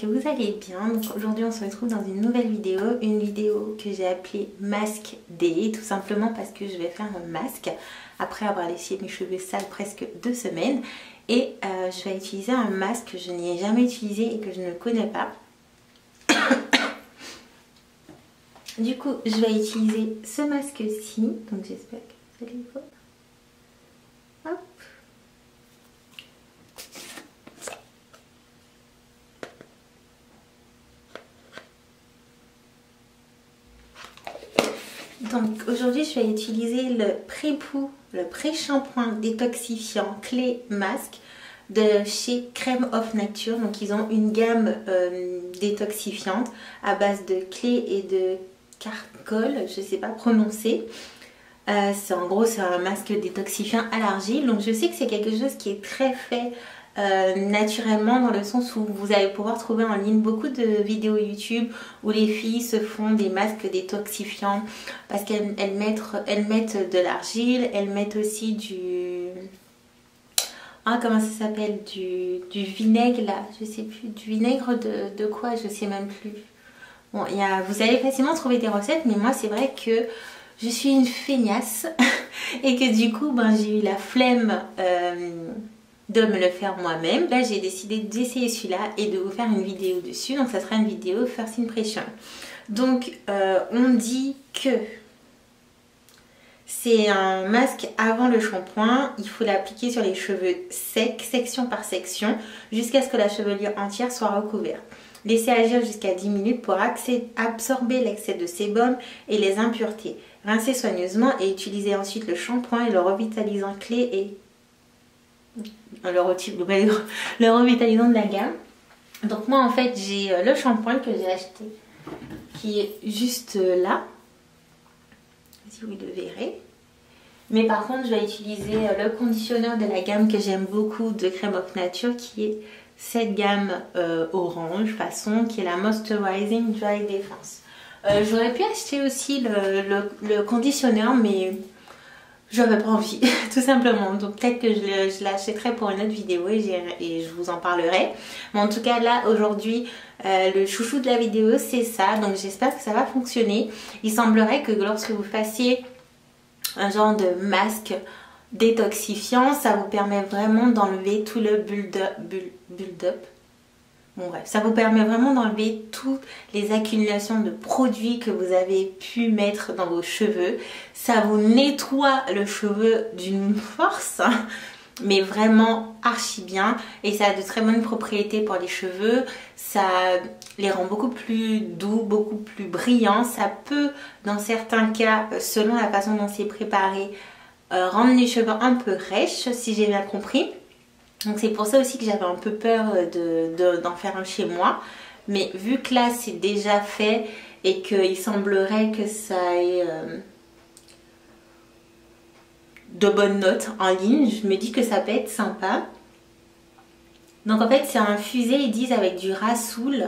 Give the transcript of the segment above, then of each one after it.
vous allez bien. Donc aujourd'hui on se retrouve dans une nouvelle vidéo, que j'ai appelée Mask Day, tout simplement parce que je vais faire un masque après avoir laissé mes cheveux sales presque 2 semaines. Et je vais utiliser un masque que je n'ai jamais utilisé et que je ne connais pas. Du coup je vais utiliser ce masque-ci, donc j'espère que vous allez voir. Hop. Donc aujourd'hui je vais utiliser le pré-shampoing détoxifiant clé masque de chez Crème of Nature. Donc ils ont une gamme détoxifiante à base de clé et de carcol, je ne sais pas prononcer. En gros c'est un masque détoxifiant à l'argile. Donc je sais que c'est quelque chose qui est très fait naturellement, dans le sens où vous allez pouvoir trouver en ligne beaucoup de vidéos YouTube où les filles se font des masques détoxifiants parce qu'elles mettent de l'argile, elles mettent aussi du... Ah, comment ça s'appelle, du vinaigre là, je sais plus, du vinaigre de quoi, je sais même plus. Bon, vous allez facilement trouver des recettes, mais moi c'est vrai que je suis une feignasse et que du coup ben, j'ai eu la flemme de me le faire moi-même. Là j'ai décidé d'essayer celui-là et de vous faire une vidéo dessus. Donc ça sera une vidéo first impression. Donc on dit que c'est un masque avant le shampoing. Il faut l'appliquer sur les cheveux secs, section par section, jusqu'à ce que la chevelure entière soit recouverte. Laissez agir jusqu'à 10 minutes pour absorber l'excès de sébum et les impuretés. Rincez soigneusement et utilisez ensuite le shampoing et le revitalisant clé et le revitalisant de la gamme. Donc moi en fait j'ai le shampoing que j'ai acheté qui est juste là, si vous le verrez. Mais par contre je vais utiliser le conditionneur de la gamme que j'aime beaucoup de Crème of Nature, qui est cette gamme orange façon, qui est la Moisturizing Dry Defense. J'aurais pu acheter aussi le conditionneur, mais j'avais pas envie tout simplement. Donc peut-être que je l'achèterai pour une autre vidéo et je vous en parlerai. Mais en tout cas là aujourd'hui le chouchou de la vidéo c'est ça. Donc j'espère que ça va fonctionner. Il semblerait que lorsque vous fassiez un genre de masque détoxifiant, ça vous permet vraiment d'enlever tout le build-up. Bon bref, ça vous permet vraiment d'enlever toutes les accumulations de produits que vous avez pu mettre dans vos cheveux. Ça vous nettoie le cheveu d'une force, mais vraiment archi bien. Et ça a de très bonnes propriétés pour les cheveux. Ça les rend beaucoup plus doux, beaucoup plus brillants. Ça peut, dans certains cas, selon la façon dont c'est préparé, rendre les cheveux un peu rêches, si j'ai bien compris. Donc c'est pour ça aussi que j'avais un peu peur d'en faire un chez moi. Mais vu que là c'est déjà fait et qu'il semblerait que ça ait de bonnes notes en ligne, je me dis que ça peut être sympa. Donc en fait c'est infusé, ils disent, avec du rassoul,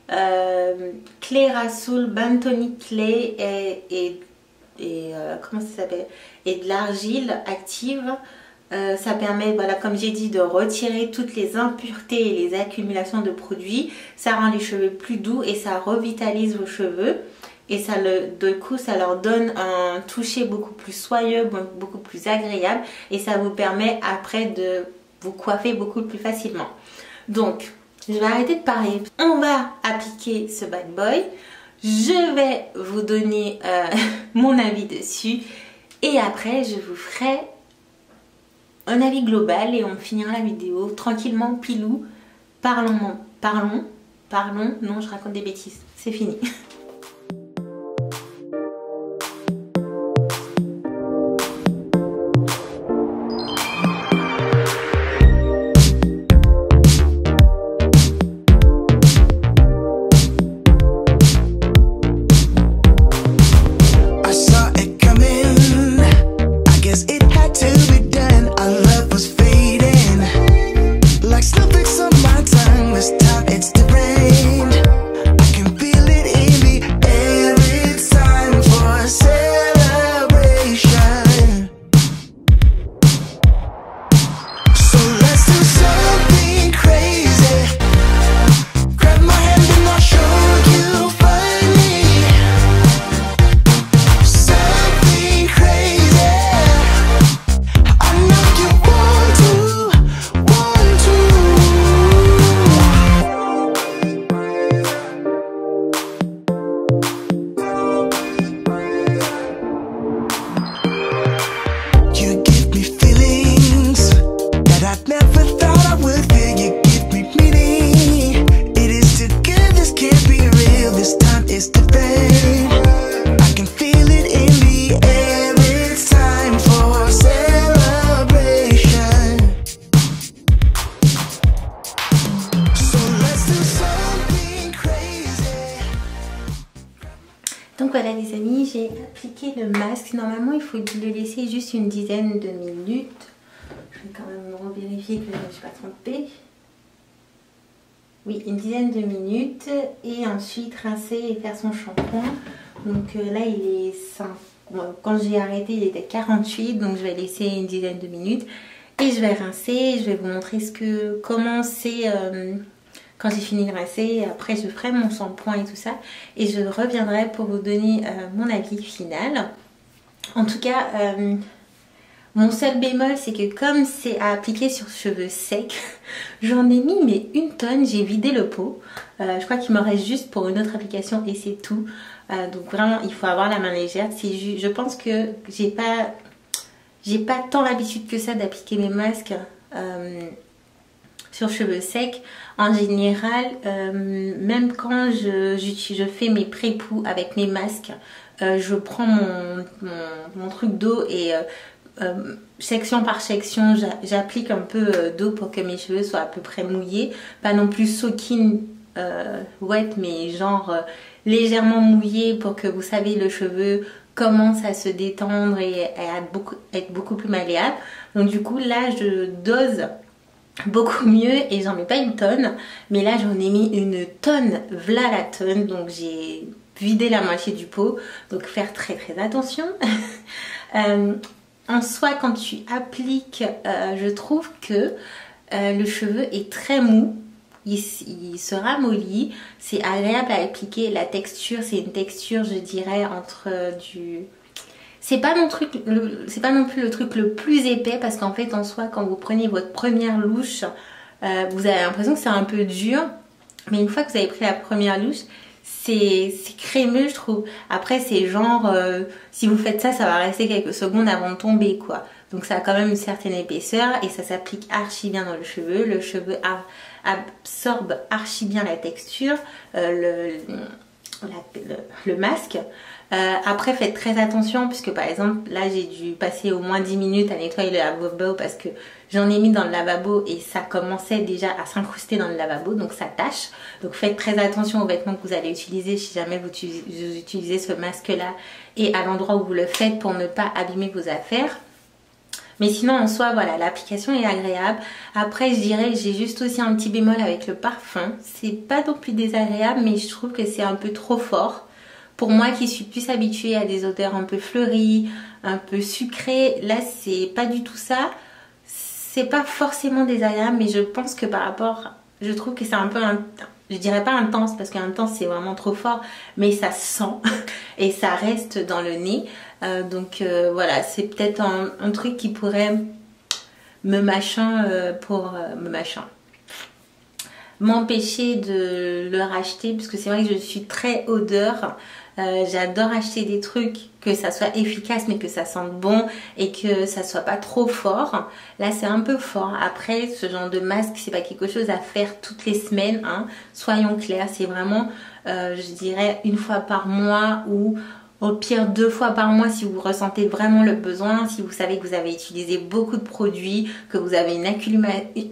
clé rassoul, bantonic clay et comment ça s'appelle, et de l'argile active. Ça permet, voilà, comme j'ai dit, de retirer toutes les impuretés et les accumulations de produits. Ça rend les cheveux plus doux et ça revitalise vos cheveux. Et ça du coup, ça leur donne un toucher beaucoup plus soyeux, beaucoup plus agréable. Et ça vous permet après de vous coiffer beaucoup plus facilement. Donc, je vais arrêter de parler. On va appliquer ce bad boy. Je vais vous donner mon avis dessus. Et après, je vous ferai un avis global et on finira la vidéo tranquillement, pilou. Parlons, non je raconte des bêtises, c'est fini. It's the rain. I can feel it in me. Donc voilà les amis, j'ai appliqué le masque. Normalement il faut le laisser juste une dizaine de minutes. Je vais quand même revérifier que je ne me suis pas trompée. Oui, une dizaine de minutes et ensuite rincer et faire son shampoing. Donc là il est 5. Quand j'ai arrêté il était 48, donc je vais laisser une dizaine de minutes et je vais rincer. Je vais vous montrer comment c'est quand j'ai fini de rincer. Après je ferai mon shampoing et tout ça et je reviendrai pour vous donner mon avis final. En tout cas, mon seul bémol, c'est que comme c'est à appliquer sur cheveux secs, j'en ai mis mais une tonne, j'ai vidé le pot. Je crois qu'il m'en reste juste pour une autre application et c'est tout. Donc vraiment, il faut avoir la main légère. Je pense que j'ai pas tant l'habitude que ça d'appliquer mes masques sur cheveux secs. En général, même quand je fais mes pré-poux avec mes masques, je prends mon truc d'eau et section par section, j'applique un peu d'eau pour que mes cheveux soient à peu près mouillés. Pas non plus soaking wet, mais genre légèrement mouillé pour que vous savez le cheveu commence à se détendre et à être beaucoup plus malléable. Donc du coup là je dose beaucoup mieux et j'en mets pas une tonne, mais là j'en ai mis une tonne, v'là la tonne, donc j'ai vidé la moitié du pot, donc faire très attention. En soi, quand tu appliques, je trouve que le cheveu est très mou, il se ramollit, c'est agréable à appliquer. La texture, c'est une texture, je dirais, entre du... C'est pas non plus le truc le plus épais parce qu'en fait, en soi, quand vous prenez votre première louche, vous avez l'impression que c'est un peu dur, mais une fois que vous avez pris la première louche, c'est crémeux je trouve. Après c'est genre si vous faites ça, ça va rester quelques secondes avant de tomber quoi. Donc ça a quand même une certaine épaisseur et ça s'applique archi bien dans le cheveu. Le cheveu absorbe archi bien la texture, le masque. Après faites très attention puisque par exemple là j'ai dû passer au moins 10 minutes à nettoyer le lavabo parce que j'en ai mis dans le lavabo et ça commençait déjà à s'incruster dans le lavabo, donc ça tâche. Donc faites très attention aux vêtements que vous allez utiliser si jamais vous utilisez ce masque là et à l'endroit où vous le faites pour ne pas abîmer vos affaires. Mais sinon en soi voilà, l'application est agréable. Après je dirais j'ai juste aussi un petit bémol avec le parfum. C'est pas non plus désagréable mais je trouve que c'est un peu trop fort. Pour moi qui suis plus habituée à des odeurs un peu fleuries, un peu sucrées, là c'est pas du tout ça. C'est pas forcément désagréable mais je pense que par rapport, je trouve que c'est un peu, je dirais pas intense parce qu'intense c'est vraiment trop fort, mais ça sent et ça reste dans le nez. Donc voilà, c'est peut-être un truc qui pourrait m'empêcher de le racheter parce que c'est vrai que je suis très odeur. J'adore acheter des trucs que ça soit efficace mais que ça sente bon et que ça soit pas trop fort. Là c'est un peu fort. Après ce genre de masque c'est pas quelque chose à faire toutes les semaines hein. Soyons clairs, c'est vraiment je dirais une fois par mois ou au pire 2 fois par mois si vous ressentez vraiment le besoin, si vous savez que vous avez utilisé beaucoup de produits, que vous avez une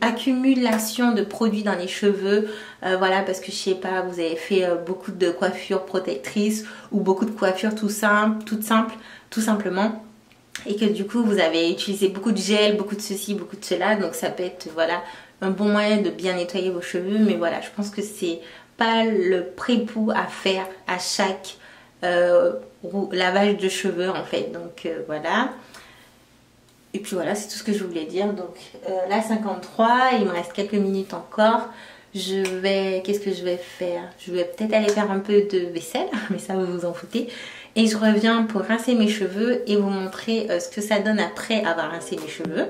accumulation de produits dans les cheveux, voilà parce que je sais pas, vous avez fait beaucoup de coiffures protectrices ou beaucoup de coiffures tout simplement et que du coup vous avez utilisé beaucoup de gel, beaucoup de ceci, beaucoup de cela, donc ça peut être voilà un bon moyen de bien nettoyer vos cheveux. Mais voilà, je pense que c'est pas le pré-poux à faire à chaque lavage de cheveux en fait, donc voilà. Et puis voilà, c'est tout ce que je voulais dire. Donc là 53, il me reste quelques minutes encore. Qu'est-ce que je vais faire? Je vais peut-être aller faire un peu de vaisselle, mais ça vous vous en foutez. Et je reviens pour rincer mes cheveux et vous montrer ce que ça donne après avoir rincé mes cheveux.